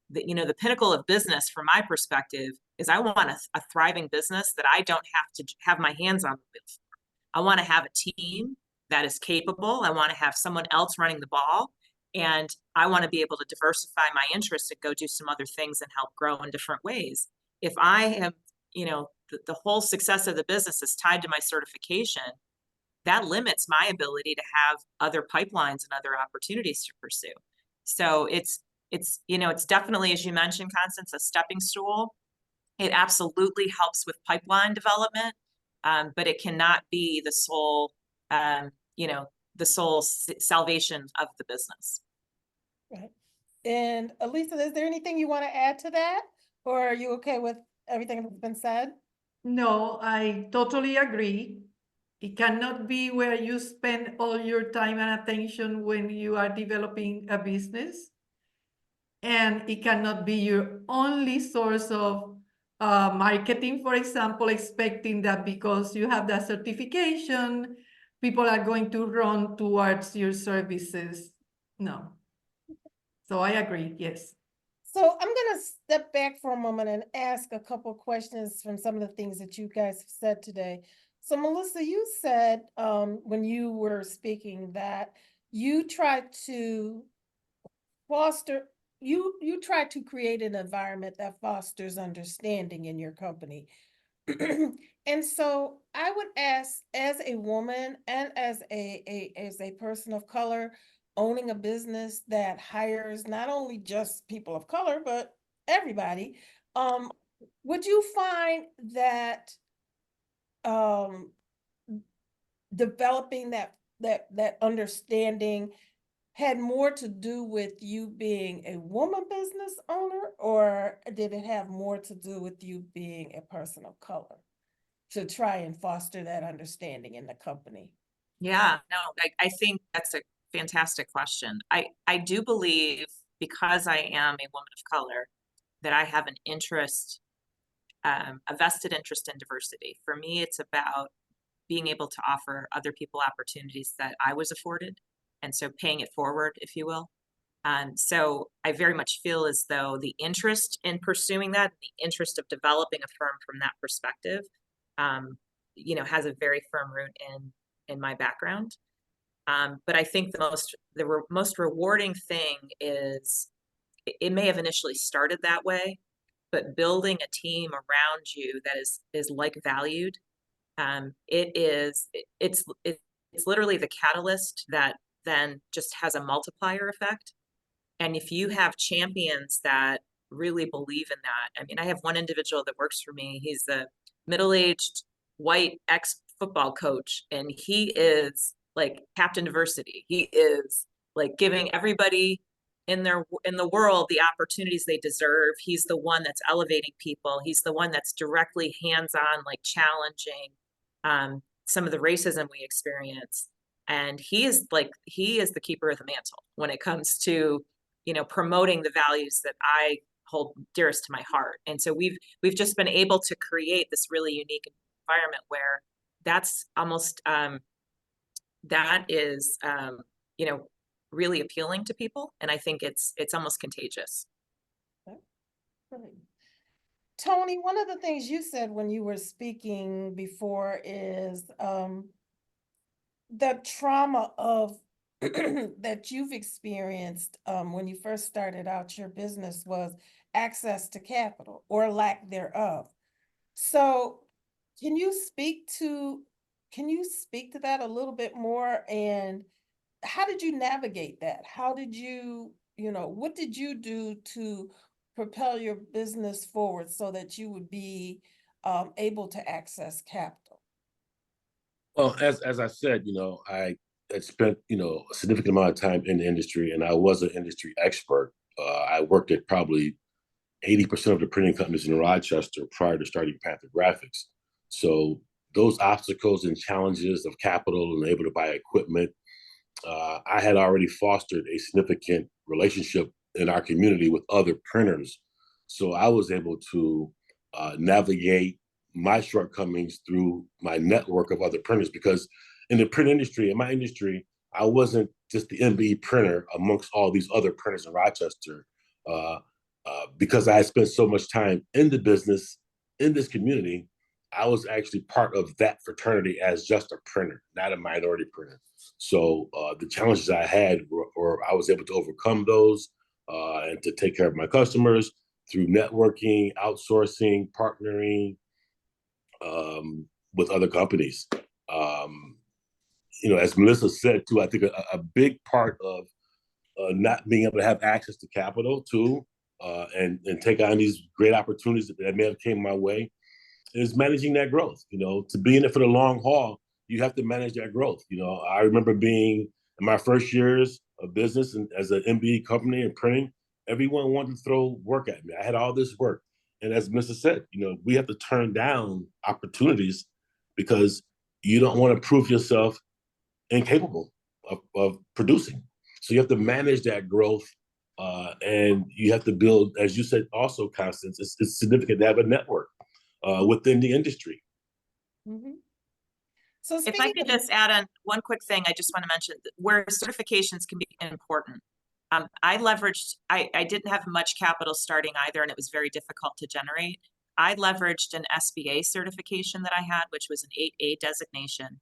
the pinnacle of business from my perspective is I want a thriving business that I don't have to have my hands on the wheel for. I want to have a team that is capable. I want to have someone else running the ball. And I want to be able to diversify my interests and go do some other things and help grow in different ways. If I am, the whole success of the business is tied to my certification, that limits my ability to have other pipelines and other opportunities to pursue. So it's definitely, as you mentioned, Constance, a stepping stool. It absolutely helps with pipeline development, but it cannot be the sole, salvation of the business. Right. And Elisa, is there anything you want to add to that? Or are you okay with everything that's been said? No, I totally agree. It cannot be where you spend all your time and attention when you are developing a business. And it cannot be your only source of marketing, for example, expecting that because you have that certification, people are going to run towards your services. No. So I agree, yes. So I'm going to step back for a moment and ask a couple of questions from some of the things that you guys have said today. So Melissa, you said when you were speaking that you try to you try to create an environment that fosters understanding in your company. And so I would ask, as a woman and as a person of color owning a business that hires not only just people of color, but everybody, would you find that developing that understanding had more to do with you being a woman business owner, or did it have more to do with you being a person of color to try and foster that understanding in the company? Yeah, no, I think that's a fantastic question. I do believe, because I am a woman of color, that I have an interest, a vested interest in diversity. For me, it's about being able to offer other people opportunities that I was afforded. And so paying it forward, if you will. So I very much feel as though the interest in pursuing that, the interest of developing a firm from that perspective, has a very firm root in my background. But I think the most rewarding thing is it may have initially started that way, but building a team around you that is like valued, it's literally the catalyst that then just has a multiplier effect. And if you have champions that really believe in that, I mean, I have one individual that works for me. He's the middle-aged white ex-football coach, and he is like Captain Diversity. He is like giving everybody in the world the opportunities they deserve. He's the one that's elevating people. He's the one that's directly hands-on, like challenging some of the racism we experience. And he is the keeper of the mantle when it comes to, promoting the values that I hold dearest to my heart. And so we've just been able to create this really unique environment where that's almost that is, you know, really appealing to people. And I think it's almost contagious. Right. Tony, one of the things you said when you were speaking before is the trauma of that you've experienced when you first started out your business was access to capital or lack thereof. So can you speak to that a little bit more? And how did you navigate that? How did you, what did you do to propel your business forward so that you would be able to access capital? Well, as I said, I had spent, a significant amount of time in the industry, and I was an industry expert. I worked at probably 80% of the printing companies in Rochester prior to starting Panther Graphics. So those obstacles and challenges of capital and able to buy equipment, I had already fostered a significant relationship in our community with other printers. So I was able to navigate my shortcomings through my network of other printers, because in the print industry, in my industry, I wasn't just the MBE printer amongst all these other printers in Rochester. Because I had spent so much time in the business, in this community, I was actually part of that fraternity as just a printer, not a minority printer. So the challenges I had were I was able to overcome those and to take care of my customers through networking, outsourcing, partnering with other companies. As Melissa said too, I think a big part of not being able to have access to capital too, and take on these great opportunities that may have came my way, is managing that growth. To be in it for the long haul, you have to manage that growth. I remember being in my first years of business and as an MBE company and printing, everyone wanted to throw work at me. I had all this work. And as Mr. said, we have to turn down opportunities because you don't want to prove yourself incapable of producing. So you have to manage that growth, and you have to build, as you said also, Constance, it's significant to have a network within the industry. Mm-hmm. So if I could just add on one quick thing, I just want to mention where certifications can be important. I didn't have much capital starting either, and it was very difficult to generate. I leveraged an SBA certification that I had, which was an 8A designation.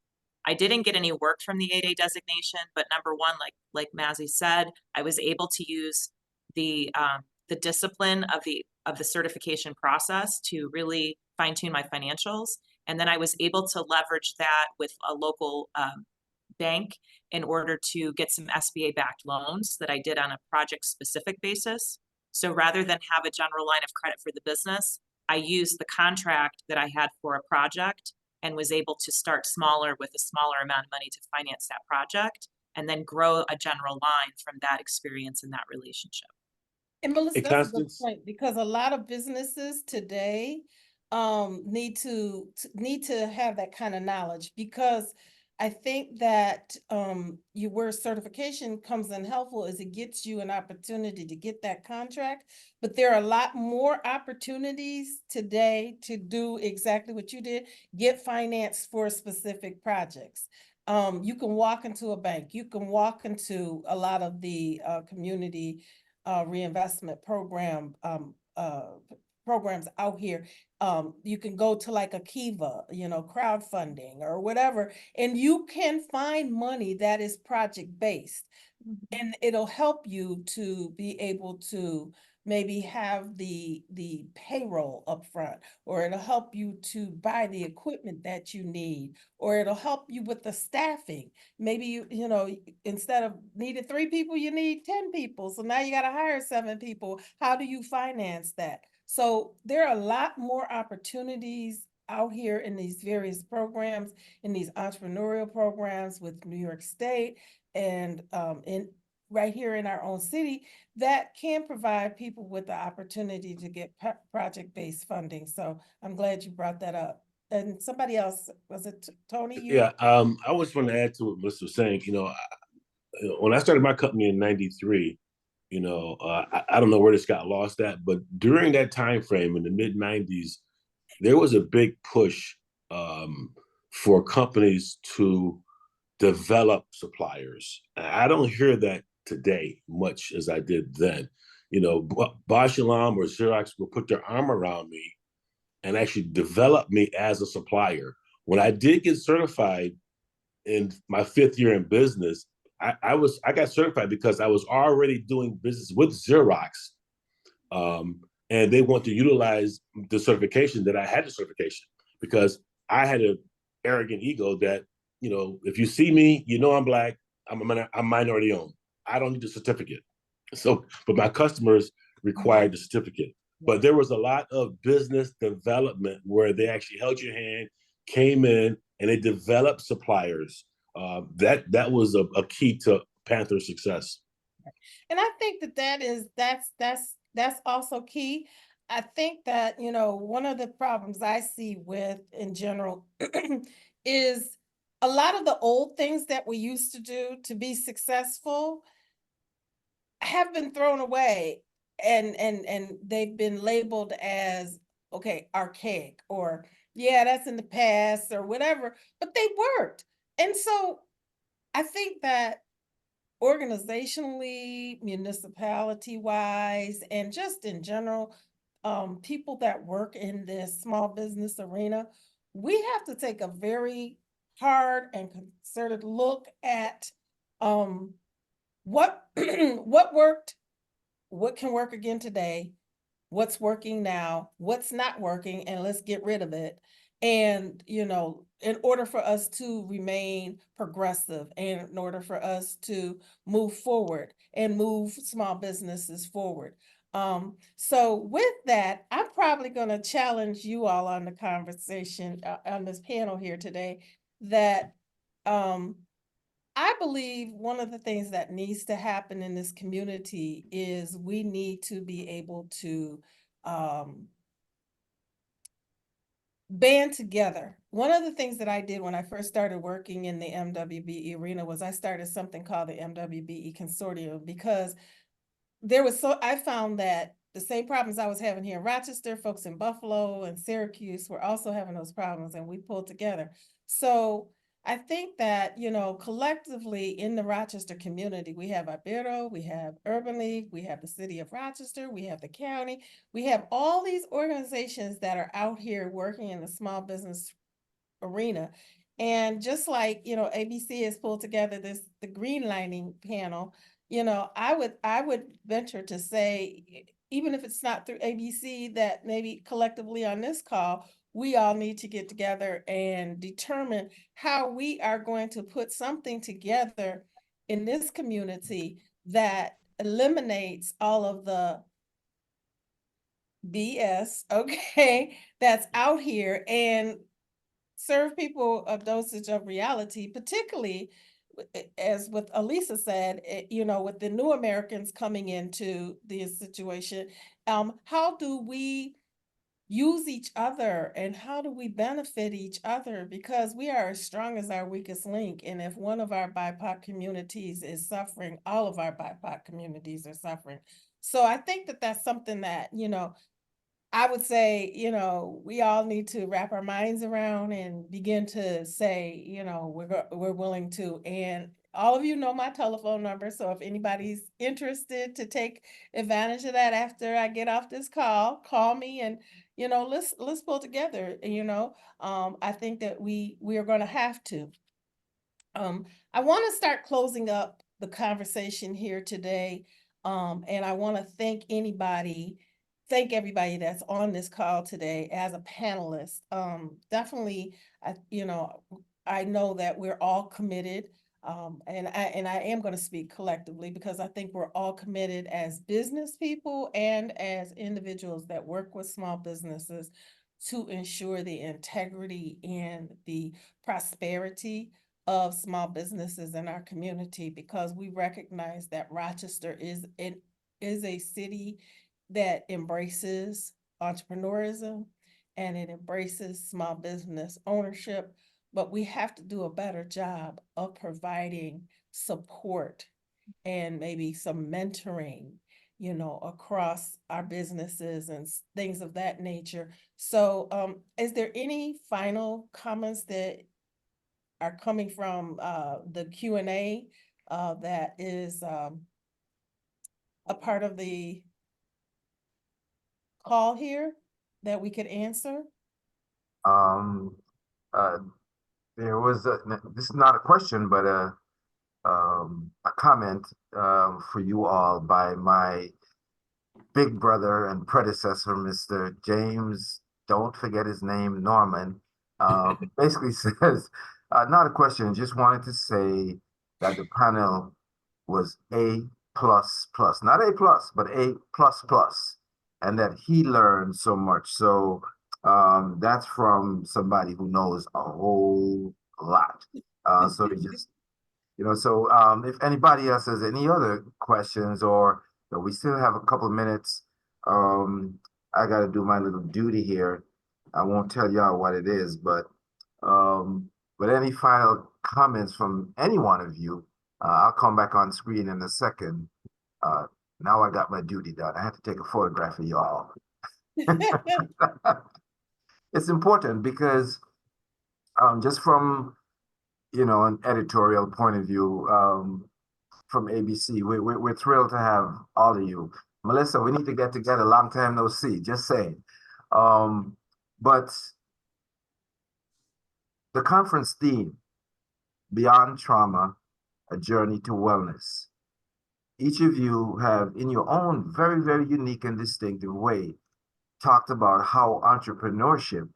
I didn't get any work from the 8A designation, but number one, like Mazzy said, I was able to use the discipline of the certification process to really fine-tune my financials. And then I was able to leverage that with a local bank in order to get some SBA-backed loans that I did on a project-specific basis. So rather than have a general line of credit for the business, I used the contract that I had for a project and was able to start smaller with a smaller amount of money to finance that project, and then grow a general line from that experience and that relationship. And Melissa, that's a good point, because a lot of businesses today need to have that kind of knowledge, because I think that where certification comes in helpful is it gets you an opportunity to get that contract, but there are a lot more opportunities today to do exactly what you did, get finance for specific projects. You can walk into a bank, you can walk into a lot of the community reinvestment programs out here. You can go to like a Kiva, crowdfunding or whatever, and you can find money that is project-based. And it'll help you to be able to maybe have the payroll up front, or it'll help you to buy the equipment that you need, or it'll help you with the staffing. Maybe you instead of needing 3 people, you need 10 people. So now you got to hire 7 people. How do you finance that? So there are a lot more opportunities out here in these various programs, in these entrepreneurial programs with New York State and right here in our own city, that can provide people with the opportunity to get project-based funding. So I'm glad you brought that up. And somebody else, was it Tony? Yeah, I was going to add to what Melissa was saying. When I started my company in '93, I don't know where this got lost at, but during that time frame in the mid '90s, there was a big push for companies to develop suppliers. I don't hear that today much as I did then. You know, Bosch Alarm or Xerox will put their arm around me and actually develop me as a supplier. When I did get certified in my 5th year in business, I got certified because I was already doing business with Xerox, and they want to utilize the certification that I had the certification because I had an arrogant ego that, you know, if you see me, you know I'm Black, I'm minority owned. I don't need a certificate. So, but my customers required the certificate. But there was a lot of business development where they actually held your hand, came in, and they developed suppliers. That was a key to Panther's success. And I think that's also key. I think that, you know, one of the problems I see with in general is a lot of the old things that we used to do to be successful have been thrown away, and they've been labeled as, okay, archaic, or yeah, that's in the past or whatever, but they worked. And so I think that organizationally, municipality wise, and just in general, people that work in this small business arena, we have to take a very hard and concerted look at what what worked, what can work again today, what's working now, what's not working, and let's get rid of it. And, you know, in order for us to remain progressive and in order for us to move forward and move small businesses forward. So with that, I'm probably going to challenge you all on the conversation on this panel here today that um, I believe one of the things that needs to happen in this community is we need to be able to um, band together. One of the things that I did when I first started working in the MWBE arena was I started something called the MWBE Consortium, because I found that the same problems I was having here in Rochester, folks in Buffalo and Syracuse were also having those problems, and we pulled together. So I think that, you know, collectively in the Rochester community, we have Ibero, we have Urban League, we have the city of Rochester, we have the county, we have all these organizations that are out here working in the small business arena. And just like, you know, ABC has pulled together the greenlining panel, you know, I would venture to say, even if it's not through ABC, that maybe collectively on this call, we all need to get together and determine how we are going to put something together in this community that eliminates all of the BS, okay, that's out here, and serve people a dosage of reality, particularly as with Elisa said, you know, with the new Americans coming into this situation, how do we use each other and how do we benefit each other? Because we are as strong as our weakest link. And if one of our BIPOC communities is suffering, all of our BIPOC communities are suffering. So I think that that's something that, you know, I would say, you know, we all need to wrap our minds around and begin to say, you know, we're willing to. And all of you know my telephone number. So if anybody's interested to take advantage of that after I get off this call me, and, you know, let's pull together. You know, I think that we are going to have to. I want to start closing up the conversation here today. And I want to thank everybody that's on this call today as a panelist. Definitely, you know, I know that we're all committed. And I am going to speak collectively because I think we're all committed as business people and as individuals that work with small businesses to ensure the integrity and the prosperity of small businesses in our community, because we recognize that Rochester is a city that embraces entrepreneurism and it embraces small business ownership, but we have to do a better job of providing support and maybe some mentoring, you know, across our businesses and things of that nature. So is there any final comments that are coming from the Q&A that is a part of the call here that we could answer? Um, there was this is not a question, but a comment for you all by my big brother and predecessor, Mr. James, don't forget his name, Norman, basically says, not a question, just wanted to say that the panel was A plus plus, not A plus, but A plus plus, and that he learned so much. So that's from somebody who knows a whole lot. So he just, so if anybody else has any other questions, or we still have a couple of minutes, I got to do my little duty here. I won't tell y'all what it is, but any final comments from any one of you, I'll come back on screen in a second. Now I got my duty done. I have to take a photograph of y'all. It's important because just from an editorial point of view, from ABC, we're thrilled to have all of you. Melissa, we need to get together. Long time no see. Just saying. But the conference theme, Beyond Trauma, A Journey to Wellness. Each of you have, in your own very, very unique and distinctive way, talked about how entrepreneurship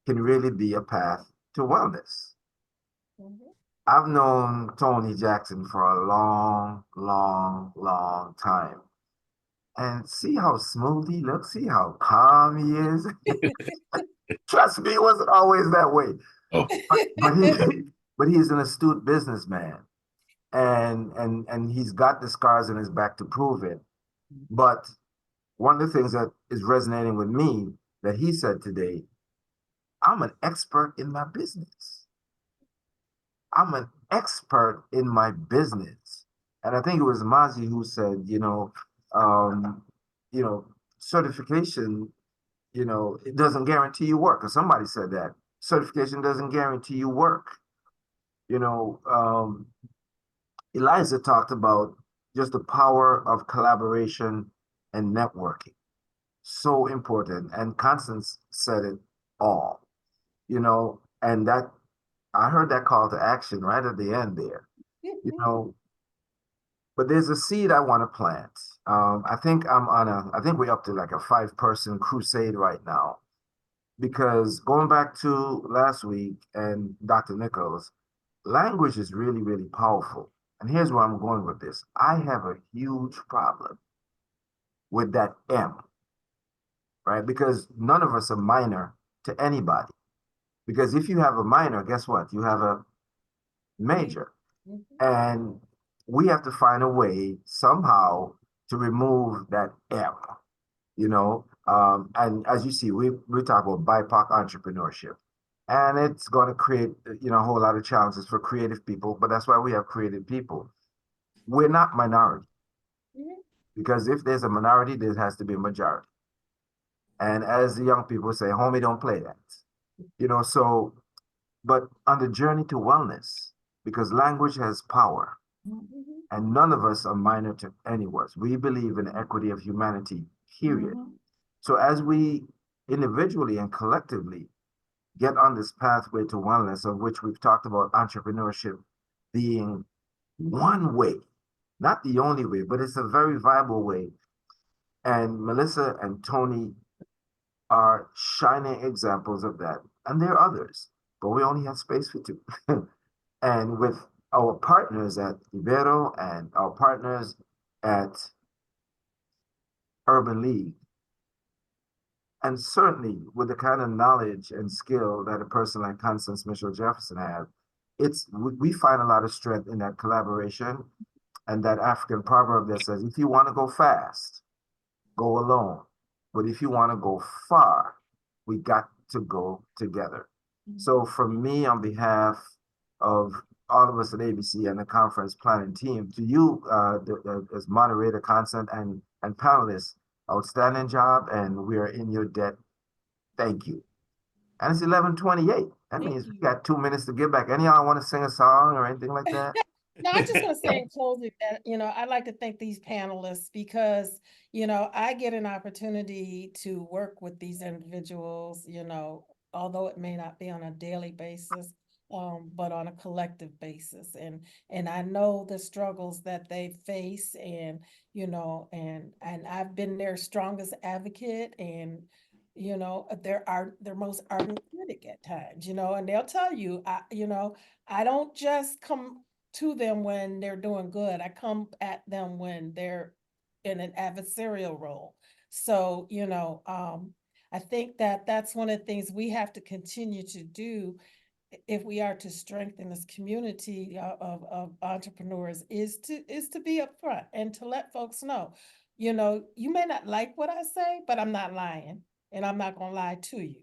can really be a path to wellness. I've known Tony Jackson for a long, long, long time. And see how smooth he looks, see how calm he is. Trust me, it wasn't always that way. Oh, But he's an astute businessman. And he's got the scars on his back to prove it. But one of the things that is resonating with me that he said today, I'm an expert in my business. I'm an expert in my business. And I think it was Mazi who said, certification, it doesn't guarantee you work. Or somebody said that. Certification doesn't guarantee you work. Eliza talked about just the power of collaboration and networking. So important. And Constance said it all, and that I heard that call to action right at the end there, but there's a seed I want to plant. I think we're up to like a 5-person crusade right now, because going back to last week and Dr. Nichols, language is really, really powerful. And here's where I'm going with this. I have a huge problem with that M, right? Because none of us are minor to anybody. Because if you have a minor, guess what? You have a major. And we have to find a way somehow to remove that M, and as you see, we talk about BIPOC entrepreneurship. And it's going to create, a whole lot of challenges for creative people, but that's why we have creative people. We're not minority, because if there's a minority, there has to be a majority. And as the young people say, homie, don't play that. But on the journey to wellness, because language has power, and none of us are minor to any of us. We believe in equity of humanity, period. So as we individually and collectively get on this pathway to wellness, of which we've talked about entrepreneurship being one way, not the only way, but it's a very viable way. And Melissa and Tony are shining examples of that. And there are others, but we only have space for 2. And with our partners at Ibero and our partners at Urban League, and certainly with the kind of knowledge and skill that a person like Constance Mitchell Jefferson has, we find a lot of strength in that collaboration, and that African proverb that says, if you want to go fast, go alone. But if you want to go far, we got to go together. So for me, on behalf of all of us at ABC and the conference planning team, to you as moderator, Constance, and panelists, outstanding job, and we are in your debt. Thank you. And it's 11:28. That Thank means we you. got 2 minutes to get back. Any of y'all want to sing a song or anything like that? No, I just want to say in closing that, I'd like to thank these panelists because, I get an opportunity to work with these individuals, although it may not be on a daily basis, but on a collective basis. And I know the struggles that they face and, and I've been their strongest advocate and, they're their most ardent critic at times, and they'll tell you, I don't just come to them when they're doing good. I come at them when they're in an adversarial role. So, I think that that's one of the things we have to continue to do if we are to strengthen this community of entrepreneurs is to be upfront and to let folks know, you may not like what I say, but I'm not lying and I'm not going to lie to you.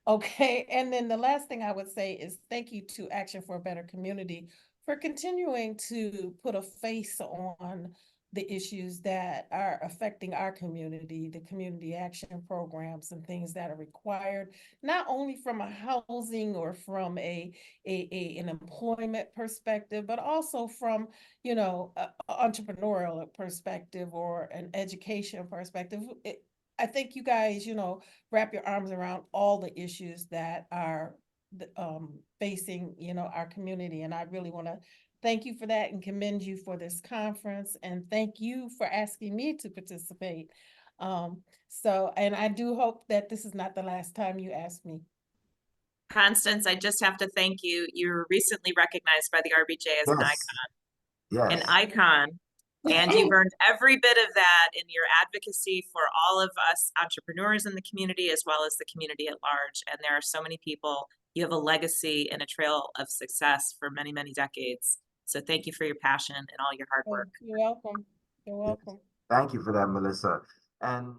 Okay. And then the last thing I would say is thank you to Action for a Better Community for continuing to put a face on the issues that are affecting our community, the community action programs and things that are required, not only from a housing or from an employment perspective, but also from, a entrepreneurial perspective or an education perspective. I think you guys, wrap your arms around all the issues that are facing, our community. And I really want to thank you for that and commend you for this conference. And thank you for asking me to participate. And I do hope that this is not the last time you ask me. Constance, I just have to thank you. You were recently recognized by the RBJ as an icon. Yes. An icon. And you've earned every bit of that in your advocacy for all of us entrepreneurs in the community, as well as the community at large. And there are so many people. You have a legacy and a trail of success for many, many decades. So thank you for your passion and all your hard work. You're welcome. You're welcome. Thank you for that, Melissa. And